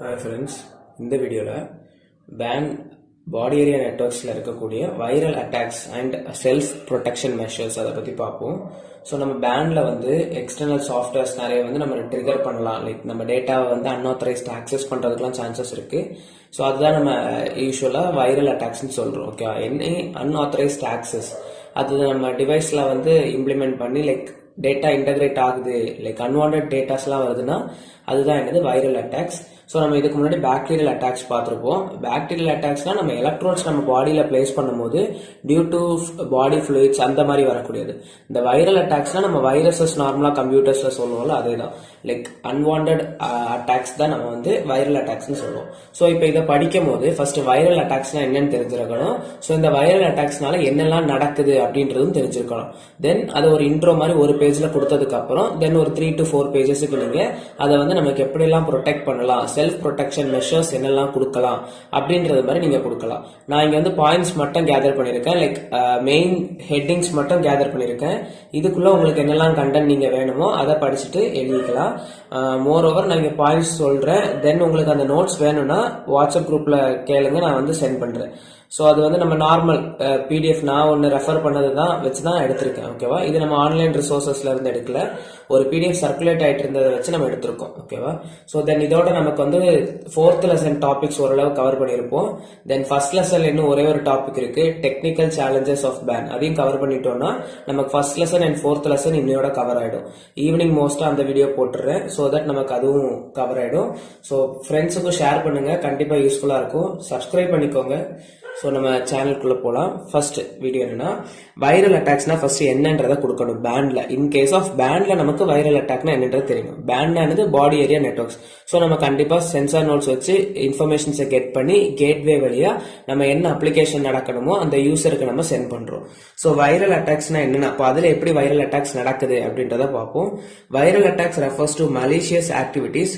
Hi friends, இந்த வீடியோவில் pan body area நெட்வொர்க்ஸில் இருக்கக்கூடிய viral attacks and self protection measures அதை பற்றி பார்ப்போம். ஸோ நம்ம பேனில் வந்து எக்ஸ்டர்னல் சாஃப்ட்வேர்ஸ் நிறைய வந்து நம்ம ட்ரிகர் பண்ணலாம். லைக் நம்ம டேட்டாவை வந்து அன்ஆத்தரைஸ்ட் ஆக்சஸ் பண்ணுறதுக்குலாம் சான்சஸ் இருக்குது. ஸோ அதுதான் நம்ம யூஸ்வலாக வைரல் அட்டாக்ஸ்ன்னு சொல்கிறோம். ஓகே, என்ன அன்ஆத்தரைஸ்ட் ஆக்சஸ் அது நம்ம டிவைஸில் வந்து இம்ப்ளிமெண்ட் பண்ணி லைக் டேட்டா இன்டகிரேட் ஆகுது, லைக் அன்வான்ட் டேட்டாஸ்லாம் வருதுன்னா அதுதான் என்னது வைரல் அட்டாக்ஸ். ஸோ நம்ம இதுக்கு முன்னாடி பாக்டீரியல் அட்டாக்ஸ் பார்த்துருப்போம். பாக்டீரியல் அட்டாக்ஸ்னா நம்ம எலக்ட்ரோட்ஸ் நம்ம பாடியில் பிளேஸ் பண்ணும்போது டியூ டு பாடி ஃப்ளூயிட்ஸ் அந்த மாதிரி வரக்கூடியது. இந்த வைரல் அட்டாக்ஸ்னா நம்ம வைரஸஸ் நார்மலாக கம்ப்யூட்டர்ஸ்ல சொல்லுவோம்ல, அதே தான். லைக் அன்வான்ட் அட்டாக்ஸ் தான் நம்ம வந்து வைரல் அட்டாக்ஸ்னு சொல்லுவோம். ஸோ இப்போ இதை படிக்கும் போது ஃபர்ஸ்ட் வைரல் அட்டாக்ஸ்னா என்னன்னு தெரிஞ்சிருக்கணும். ஸோ இந்த வைரல் அட்டாக்ஸ்னால என்னெல்லாம் நடக்குது அப்படின்றதும் தெரிஞ்சிருக்கணும். தென் அது ஒரு இன்ட்ரோ மாதிரி ஒரு பேஜில் கொடுத்ததுக்கு அப்புறம் தென் ஒரு 3 to 4 பேஜஸுக்கு நீங்கள் அதை வந்து நமக்கு எப்படியெல்லாம் ப்ரொடெக்ட் பண்ணலாம், செல்ஃப் ப்ரொடெக்ஷன் மெஷர்ஸ் என்னெல்லாம் கொடுக்கலாம் அப்படின்றது மாதிரி நீங்க கொடுக்கலாம். நான் இங்க வந்து பாயிண்ட்ஸ் மட்டும் கேதர் பண்ணிருக்கேன், லைக் மெயின் ஹெட்டிங்ஸ் மட்டும் கேதர் பண்ணிருக்கேன். இதுக்குள்ள உங்களுக்கு என்னெல்லாம் கண்டென்ட் நீங்க வேணுமோ அதை படிச்சுட்டு எழுதிக்கலாம். மோர் ஓவர் நான் இங்க பாயிண்ட்ஸ் சொல்றேன். தென் உங்களுக்கு அந்த நோட்ஸ் வேணும்னா வாட்ஸ்அப் குரூப்ல கேளுங்க, நான் வந்து சென்ட் பண்றேன். ஸோ அது வந்து நம்ம நார்மல் பிடிஎஃப் நான் ஒன்று ரெஃபர் பண்ணது தான் வச்சு தான் எடுத்திருக்கேன். ஓகேவா, இது நம்ம ஆன்லைன் ரிசோர்சஸ்ல இருந்து எடுக்கல, ஒரு பிடிஎஃப் சர்க்குலேட் ஆகிட்டு இருந்ததை வச்சு நம்ம எடுத்திருக்கோம். ஓகேவா, ஸோ தென் இதோட நமக்கு வந்து 4th லெசன் டாபிக்ஸ் ஓரளவு கவர் பண்ணியிருப்போம். தென் ஃபர்ஸ்ட் லெசன் இன்னும் ஒரே ஒரு டாபிக் இருக்கு, டெக்னிக்கல் சேலஞ்சஸ் ஆஃப் பேன். அதையும் கவர் பண்ணிட்டோம்னா நமக்கு first lesson and 4th lesson இன்னையோட கவர் ஆயிடும். ஈவினிங் மோஸ்டா அந்த வீடியோ போட்டுறேன், ஸோ தட் நமக்கு அதுவும் கவர் ஆயிடும். ஸோ ஃப்ரெண்ட்ஸுக்கும் ஷேர் பண்ணுங்க, கண்டிப்பா யூஸ்ஃபுல்லா இருக்கும். சப்ஸ்கிரைப் பண்ணிக்கோங்க. ஸோ நம்ம சேனலுக்குள்ள போகலாம். ஃபர்ஸ்ட் வீடியோ என்னன்னா வைரல் அட்டாக்ஸ்னா ஃபர்ஸ்ட் என்னன்றதை கொடுக்கணும். பேன்ல இன் கேஸ் ஆஃப் பேன்ல நமக்கு வைரல் அட்டாக்னா என்னன்றது தெரியும். பேன்ல பாடி ஏரியா நெட்வொர்க்ஸ். ஸோ நம்ம கண்டிப்பா சென்சார் நோட்ஸ் வச்சு இன்ஃபர்மேஷன்ஸை கெட் பண்ணி கேட்வே வழியா நம்ம என்ன அப்ளிகேஷன் நடக்கணுமோ அந்த யூசருக்கு நம்ம சென்ட் பண்றோம். ஸோ வைரல் அட்டாக்ஸ்னா என்னன்னா அப்போ அதுல எப்படி வைரல் அட்டாக்ஸ் நடக்குது அப்படின்றத பார்ப்போம். Viral attacks refers to malicious activities.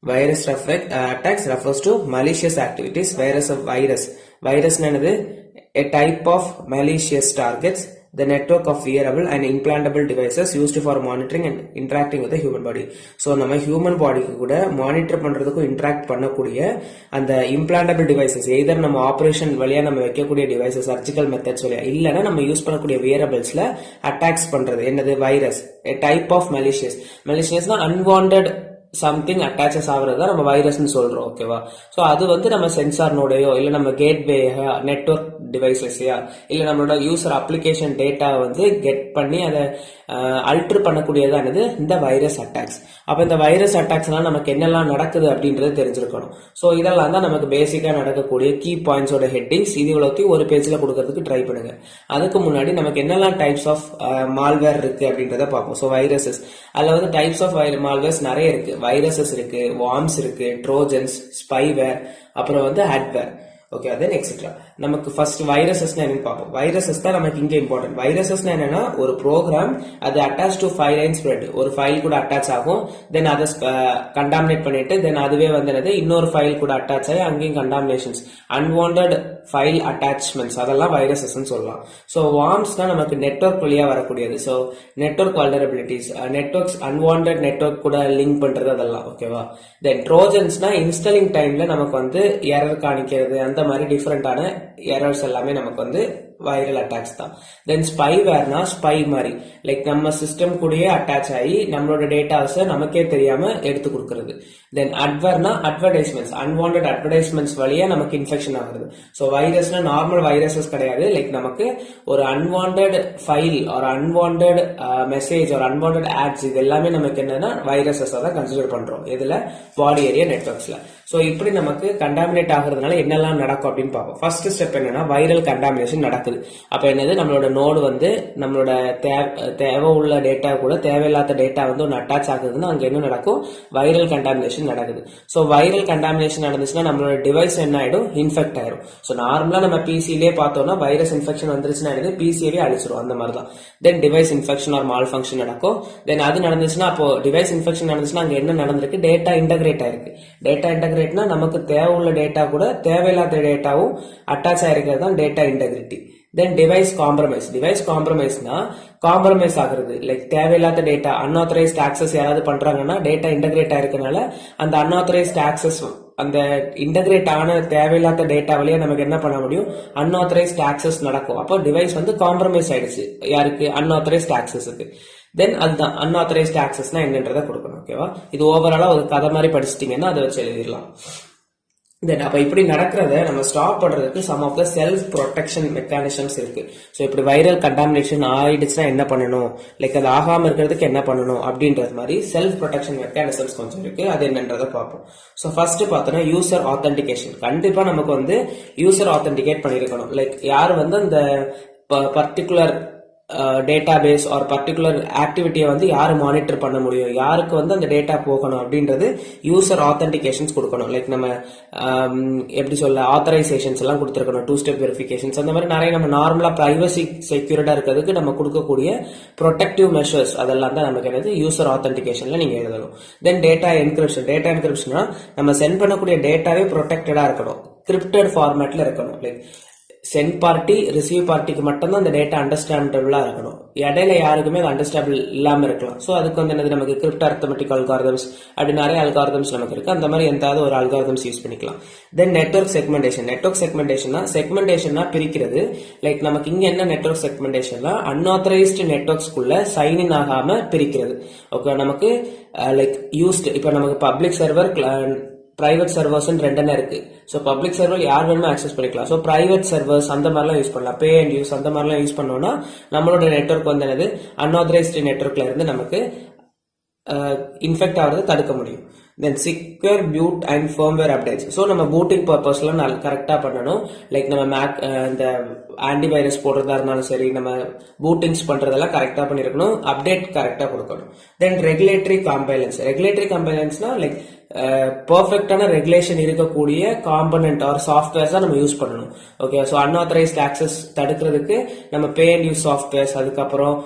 Virus attacks refers to malicious activities. Virus என்னது? A type of malicious targets the network of wearable and implantable devices used for monitoring and interacting with the human body. So நம்ம human பாடிக்கு கூட monitor பண்றதுக்கும் interact பண்ணக்கூடிய அந்த implantable devices, either நம்ம operation வழியா நம்ம வைக்கக்கூடிய டிவைசஸ், சர்ஜிக்கல் மெத்தட்ஸ் வழியா, இல்லைன்னா நம்ம யூஸ் பண்ணக்கூடிய வியரபிள்ஸ்ல அட்டாக்ஸ் பண்றது என்னது? Virus. A type of malicious unwanted something attaches ஆகுறது தான் நம்ம வைரஸ்ன்னு சொல்றோம். ஓகேவா, ஸோ அது வந்து நம்ம சென்சார் நோடையோ இல்லை நம்ம கேட்வே நெட்வொர்க் டிவைசஸ்லையா இல்லை நம்மளோட யூசர் அப்ளிகேஷன் டேட்டா வந்து கெட் பண்ணி அதை அல்டர் பண்ணக்கூடியதானது இந்த வைரஸ் அட்டாக்ஸ். அப்போ இந்த வைரஸ் அட்டாக்ஸ்லாம் நமக்கு என்னெல்லாம் நடக்குது அப்படின்றது தெரிஞ்சிருக்கணும். ஸோ இதெல்லாம் தான் நமக்கு பேசிக்கா நடக்கக்கூடிய கீ பாயிண்ட்ஸோட ஹெட்டிங்ஸ். இது இவ்வளோத்தையும் ஒரு பேஜ்ல கொடுக்கறதுக்கு ட்ரை பண்ணுங்க. அதுக்கு முன்னாடி நமக்கு என்னெல்லாம் டைப்ஸ் ஆஃப் மால்வேர் இருக்கு அப்படின்றத பார்ப்போம். ஸோ வைரஸஸ், அதில் வந்து டைப்ஸ் ஆஃப் மால்வேர்ஸ் நிறைய இருக்கு. வைரஸஸ் இருக்கு, வார்ம்ஸ் இருக்கு, ட்ரோஜன்ஸ், ஸ்பைவேர், அப்புறம் வந்து ஹேட்வேர். ஓகே, தென் எக்ஸெட்ரா. நமக்கு ஃபர்ஸ்ட் வைரஸஸ்னா என்னன்னு பார்ப்போம். வைரஸஸ் தான் நமக்கு இங்க இம்பார்ட்டன்ட். வைரஸஸ்னா என்னன்னா ஒரு ப்ரோக்ராம் அது attach to file line spread, ஒரு ஃபைல் கூட அட்டாச் ஆகும். தென் அதை கண்டாமினேட் பண்ணிட்டு தென் அதுவே வந்து என்னது இன்னொரு ஃபைல் கூட அட்டாச் ஆகி அங்கேயும் கண்டாமினேஷன்ஸ், அன்வான்ட் ஃபைல் அட்டாச்மெண்ட்ஸ், அதெல்லாம் வைரஸஸ் சொல்லலாம். ஸோ வார்ம்ஸ்னா நமக்கு நெட்வொர்க் வழியா வரக்கூடியது. So network vulnerabilities, networks unwanted network கூட லிங்க் பண்றது அதெல்லாம். ஓகேவா, தென் ட்ரோஜன்ஸ்னா இன்ஸ்டாலிங் டைம்ல நமக்கு வந்து எரர் காணிக்கிறது, அந்த மாதிரி டிஃபரெண்டான எரர்ஸ் எல்லாமே நமக்கு வந்து வைரல் அட்டாக்ஸ் தான். தென் ஸ்பைவேர்னா ஸ்பை மாதிரி லைக் நம்ம சிஸ்டம் கூடயே அட்டாச் ஆகி நம்மளோட டேட்டாஸை நமக்கே தெரியாம எடுத்து கொடுக்கறது. தென் அட்வர்னா அட்வர்டைஸ்மெண்ட்ஸ், அன்வான்ட் அட்வர்டைஸ்மெண்ட்ஸ் வழியா நமக்கு இன்ஃபெக்ஷன் ஆகுது. ஸோ வைரஸ்னா நார்மல் வைரஸஸ் கிடையாது. லைக் நமக்கு ஒரு அன்வான்ட் ஃபைல் ஒரு அன்வான்ட் மெசேஜ் ஒரு அன்வான்ட் ஆட்ஸ், இது எல்லாமே நமக்கு என்னன்னா வைரஸஸ் தான் கன்சிடர் பண்றோம். இதுல பாடி ஏரியா நெட்வொர்க்ஸ்ல. ஸோ இப்படி நமக்கு கண்டாமினேட் ஆகுறதுனால என்னெல்லாம் நடக்கும் அப்படின்னு பார்ப்போம். ஃபர்ஸ்ட் ஸ்டெப் என்னன்னா வைரல் கண்டாமினேஷன் நடக்குது. அப்ப என்னது, நம்மளோட நோடு வந்து நம்மளோட தேவை உள்ள டேட்டா கூட தேவையில்லாத டேட்டா வந்து ஒன்று அட்டாச் ஆகுதுன்னா அங்க என்ன நடக்கும்? வைரல் கண்டாமினேஷன் நடக்குது. ஸோ வைரல் கண்டாமினேஷன் நடந்துச்சுன்னா நம்மளோட டிவைஸ் என்ன ஆயிடும்? இன்ஃபெக்ட் ஆயிடும். ஸோ நார்மலா நம்ம பிசிலே பார்த்தோம்னா வைரஸ் இன்ஃபெக்ஷன் வந்துருச்சுன்னா பிசிஏவே அழிச்சிரும், அந்த மாதிரி தான். தென் டிவைஸ் இன்ஃபெக்ஷன் ஆர் மால் ஃபங்க்ஷன் நடக்கும். தென் அது நடந்துச்சுன்னா அப்போ டிவைஸ் இன்ஃபெக்ஷன் நடந்துச்சுன்னா அங்க என்ன நடந்திருக்கு? டேட்டா இன்டகிரேட் ஆயிருக்கு. டேட்டா இன்டகிரேட்னா நமக்கு தேவை உள்ள டேட்டா கூட தேவையில்லாத டேட்டாவும் அட்டாச் ஆயிருக்கிறது தான் டேட்டா இன்டெகிரிட்டி. தென் டிவைஸ் காம்ப்ரமைஸ்னா காம்ப்ரமைஸ் ஆகுறது, லைக் தேவையில்லாத டேட்டா அன்ஆத்தரைஸ்ட் ஆக்சஸ் யாராவது பண்றாங்கன்னா டேட்டா இன்டகிரேட் ஆயிருக்கனால அந்த அன்ஆத்தரைஸ்ட் ஆக்சஸ் அந்த இன்டகிரேட் ஆன தேவையில்லாத டேட்டா வழியா நமக்கு என்ன பண்ண முடியும், அன்ஆத்தரைஸ்ட் ஆக்சஸ் நடக்கும். அப்போ டிவைஸ் வந்து காம்ப்ரமைஸ் ஆயிடுச்சு யாருக்கு, அன்ஆத்தரைஸ்ட் ஆக்சஸுக்கு. தென் அதுதான் அன்ஆத்தரைஸ்ட் ஆக்சஸ்னா என்னன்றதை கொடுக்கணும். ஓகேவா, இது ஓவராலா ஒரு கதை மாதிரி படிச்சிட்டீங்கன்னா அதை வச்சு எழுதிடலாம். தென் அப்ப இப்படி நடக்கிறத நம்ம ஸ்டாப் பண்றதுக்கு some of the self protection mechanisms இருக்கு. ஸோ இப்படி வைரல் கண்டாமினேஷன் ஆயிடுச்சுன்னா என்ன பண்ணணும், லைக் அது ஆகாம இருக்கிறதுக்கு என்ன பண்ணணும் அப்படின்றது மாதிரி செல்ஃப் ப்ரொடெக்ஷன் மெக்கானிசம்ஸ் கொஞ்சம் இருக்கு. அது என்னன்றதை பார்ப்போம். ஸோ ஃபர்ஸ்ட் பார்த்தோன்னா யூசர் ஆத்தென்டிகேஷன். கண்டிப்பா நமக்கு வந்து யூசர் ஆத்தென்டிகேட் பண்ணிருக்கணும். லைக் யார் வந்து அந்த பர்டிகுலர் டேட்டாபேஸ் ஆர் பர்டிகுலர் ஆக்டிவிட்டியை வந்து யாரு மானிட்டர் பண்ண முடியும், யாருக்கு வந்து அந்த டேட்டா போகணும் அப்படின்றது யூசர் ஆத்தென்டிகேஷன்ஸ் கொடுக்கணும். லைக் நம்ம எப்படி சொல்ல ஆத்தரைசேஷன்ஸ் எல்லாம் கொடுத்துருக்கணும், 2 ஸ்டெப் வெரிஃபிகேஷன்ஸ், அந்த மாதிரி நிறைய நம்ம நார்மலா பிரைவசி செக்யூரிட்டா இருக்கிறதுக்கு நம்ம கொடுக்கக்கூடிய ப்ரொடெக்டிவ் மெஷர்ஸ் அதெல்லாம் தான் நமக்கு என்னது யூசர் ஆத்தென்டிகேஷன்ல நீங்க எழுதணும். தென் டேட்டா என்கிரிப்ஷன். டேட்டா என்கிரிப்ஷன்னா நம்ம சென்ட் பண்ணக்கூடிய டேட்டாவே ப்ரொடெக்டடா இருக்கணும், கிரிப்டட் ஃபார்மேட்ல இருக்கணும். லைக் சென்ட் பார்ட்டி ரிசீவ் பார்ட்டிக்கு மட்டும்தான் அந்த டேட்டா அண்டர்ஸ்டாண்டபிளா இருக்கணும், இடையில யாருக்குமே அது அண்டர்ஸ்டாண்டபிள் இல்லாம இருக்கலாம். ஸோ அதுக்கு வந்து என்னது நமக்கு கிரிப்ட் அரித்மெட்டிக் அல்காரிதம்ஸ் அப்படி நிறைய அல்காரிதம்ஸ் நமக்கு இருக்கு. அந்த மாதிரி எந்தாவது ஒரு அல்காரிதம்ஸ் யூஸ் பண்ணிக்கலாம். தென் நெட்வொர்க் செக்மெண்டேஷன். நெட்வொர்க் செக்மெண்டேஷன்னா பிரிக்கிறது. லைக் நமக்கு இங்க என்ன நெட்வொர்க் செக்மெண்டேஷன்னா அன்ஆத்தரைஸ்டு நெட்வொர்க்ஸ்குள்ள சைன் இன் ஆகாம பிரிக்கிறது. ஓகே, நமக்கு லைக் யூஸ்டு இப்போ நமக்கு பப்ளிக் சர்வர் பிரைவேட் சர்வர்ஸ் ரெண்டெண்ணா இருக்கு. ஸோ பப்ளிக் சர்வர் யார் வேணுமோ ஆக்சஸ் பண்ணிக்கலாம். ஸோ பிரைவேட் சர்வர்ஸ் அந்த மாதிரிலாம் யூஸ் பண்ணலாம், பே அண்ட் யூஸ் அந்த மாதிரிலாம் யூஸ் பண்ணோம்னா நம்மளோட நெட்வொர்க் வந்து என்னது அன்ஆத்தரைஸ்டு நெட்வொர்க்ல இருந்து நமக்கு இன்ஃபெக்ட் ஆகிறத தடுக்க முடியும். Then secure boot and firmware updates. So நம்ம பூட்டிங் பர்பஸ்லாம் கரெக்டாக பண்ணணும். லைக் நம்ம மேக் இந்த ஆன்டிவைரஸ் போடுறதா இருந்தாலும் சரி, நம்ம பூட்டிங்ஸ் பண்றதெல்லாம் கரெக்டாக பண்ணிருக்கணும், அப்டேட் கரெக்டாக கொடுக்கணும். தென் ரெகுலேட்டரி கம்பைலன்ஸ். ரெகுலேட்டரி கம்பைலன்ஸ்னா லைக் பர்ஃபெக்டான ரெகுலேஷன் இருக்கக்கூடிய காம்பனன்ட் ஆர் சாஃப்ட்வேர்ஸ் தான் நம்ம யூஸ் பண்ணணும். ஓகே, ஸோ அன்ஆத்தரைஸ்ட் ஆக்சஸ் தடுக்கிறதுக்கு நம்ம பே அண்ட் யூஸ் சாஃப்ட்வேர்ஸ், அதுக்கப்புறம்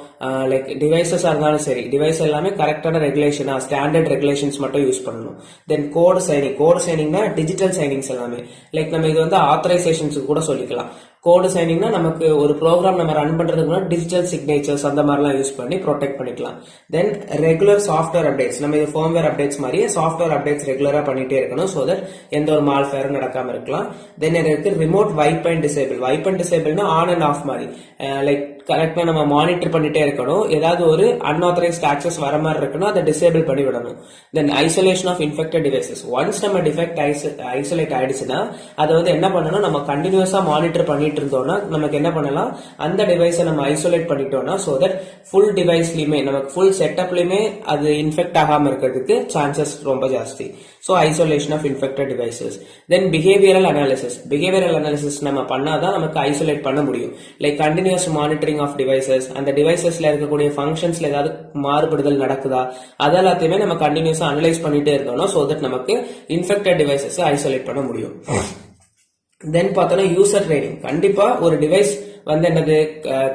லைக் டிவைசஸா இருந்தாலும் சரி, டிவைஸ் எல்லாமே கரெக்டான ரெகுலேஷனா ஸ்டாண்டர்ட் ரெகுலேஷன்ஸ் மட்டும் யூஸ் பண்ணணும். தென் கோட் சைனிங்னா டிஜிட்டல் சைனிங்ஸ் எல்லாமே. லைக் நம்ம இது வந்து ஆத்தரைசேஷன்ஸ் கூட சொல்லிக்கலாம். கோடு சைனிங்னா நமக்கு ஒரு ப்ரோக்ராம் நம்ம ரன் பண்றதுக்கு முன்னாடி டிஜிட்டல் சிக்னேச்சர்ஸ் அந்த மாதிரிலாம் யூஸ் பண்ணி ப்ரொடெக்ட் பண்ணிக்கலாம். தென் ரெகுலர் சாஃப்ட்வேர் அப்டேட்ஸ். நம்ம இது ஃபர்ம்வேர் அப்டேட்ஸ் மாதிரியே சாஃப்ட்வேர் அப்டேட்ஸ் ரெகுலரா பண்ணிட்டே இருக்கணும். ஸோ தட் எந்த ஒரு மால்ஃபேரும் நடக்காம இருக்கலாம். தென் இருக்கு remote wipe and disable. Wipe and டிசேபிள்னா ஆன் அண்ட் ஆஃப் மாதிரி. லைக் கரெக்டா நம்ம மானிட்டர் பண்ணிட்டே இருக்கணும். ஏதாவது ஒரு அன்ஆத்தரைஸ்ட் ஆக்சஸ் வர மாதிரி இருக்கணும், அதை டிசேபிள் பண்ணி விடணும். Then isolation of infected devices. Once நம்ம டிஃபெக்ட் ஐசோலேட் ஆயிடுச்சுன்னா அதை வந்து என்ன பண்ணணும், நம்ம கண்டினியூஸா மானிட்டர் பண்ணிட்டு இருந்தோம்னா நமக்கு என்ன பண்ணலாம், அந்த டிவைஸை நம்ம ஐசோலேட் பண்ணிட்டோம்னா சோ தட் ஃபுல் டிவைஸ்லயுமே நமக்கு ஃபுல் செட்டப்லயுமே அது இன்ஃபெக்ட் ஆகாம இருக்கிறதுக்கு சான்சஸ் ரொம்ப ஜாஸ்தி. So isolation of infected devices. Then behavioural analysis. Behavioural analysis நம்ம பண்ணாதான் நமக்கு ஐசோலேட் பண்ண முடியும். Like continuous monitoring of devices, அந்த டிவைசஸ்ல இருக்கக்கூடிய ஃபங்க்ஷன்ஸ்ல ஏதாவது மாறுபடுதல் நடக்குதா அது எல்லாத்தையுமே நம்ம கண்டினியூஸா அனலைஸ் பண்ணிட்டே இருந்தோம்னா சோ தட் நமக்கு இன்ஃபெக்டட் டிவைசஸ் ஐசோலேட் பண்ண முடியும். தென் பார்த்தோன்னா யூசர் ட்ரைனிங். கண்டிப்பா ஒரு டிவைஸ் வந்து என்னது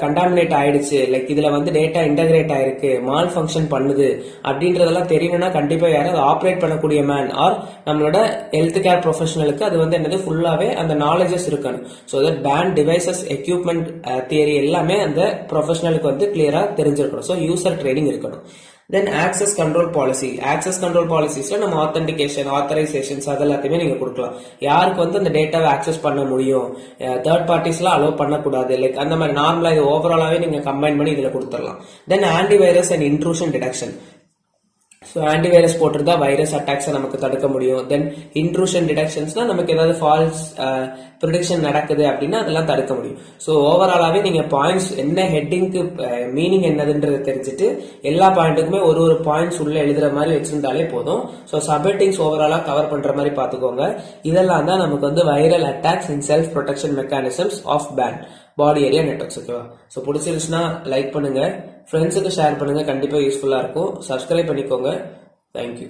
கண்டாமினேட் ஆயிடுச்சு, லைக் இதுல வந்து டேட்டா இன்டகிரேட் ஆயிருக்கு, மால் ஃபங்க்ஷன் பண்ணுது அப்படின்றதெல்லாம் தெரியணும்னா கண்டிப்பா யாராவது ஆப்ரேட் பண்ணக்கூடிய மேன் ஆர் நம்மளோட ஹெல்த் கேர் ப்ரொஃபஷனலுக்கு அது வந்து என்னது ஃபுல்லாவே அந்த நாலேஜஸ் இருக்கணும். So that band devices equipment theory எல்லாமே அந்த ப்ரொஃபஷனலுக்கு வந்து கிளியரா தெரிஞ்சிருக்கணும். ஸோ யூசர் ட்ரைனிங் இருக்கணும். Then access control policy. Access control பாலிசிஸ்ல நம்ம ஆத்தென்டிகேஷன், ஆத்தரைசேஷன்ஸ் அது எல்லாத்தையுமே நீங்க கொடுக்கலாம். யாருக்கு வந்து அந்த டேட்டாவை ஆக்சஸ் பண்ண முடியும், தேர்ட் பார்ட்டிஸ்லாம் அலோவ் பண்ணக்கூடாது, லைக் அந்த மாதிரி நார்மலா இது ஓவராலாவே நீங்க கம்பைன் பண்ணி இதுல கொடுத்துடலாம். Then antivirus and intrusion detection. So antivirus போட்டிருந்தா வைரஸ் அட்டாக்ஸை நமக்கு தடுக்க முடியும். தென் இன்ட்ரூஷன் டிடெக்ஷன்ஸ்னா நமக்கு ஏதாவது ஃபால்ஸ் ப்ரிடிக்ஷன் நடக்குது அப்படின்னா அதெல்லாம் தடுக்க முடியும். ஸோ ஓவராலாவே நீங்க பாயிண்ட்ஸ் என்ன ஹெட்டிங்க்கு மீனிங் என்னதுன்றது தெரிஞ்சுட்டு எல்லா பாயிண்ட்டுக்குமே ஒரு ஒரு பாயிண்ட்ஸ் உள்ள எழுதுற மாதிரி வச்சிருந்தாலே போதும். ஸோ சப்ஹெட்டிங்ஸ் ஓவராலா கவர் பண்ற மாதிரி பாத்துக்கோங்க. இதெல்லாம் தான் நமக்கு வந்து viral attacks and self protection mechanisms of pan body area networks. ஓகேவா? ஸோ பிடிச்சிருச்சுன்னா லைக் பண்ணுங்க, ஃப்ரெண்ட்ஸுக்கு ஷேர் பண்ணுங்க, கண்டிப்பா யூஸ்ஃபுல்லா இருக்கும். சப்ஸ்கிரைப் பண்ணிக்கோங்க. தேங்க்யூ.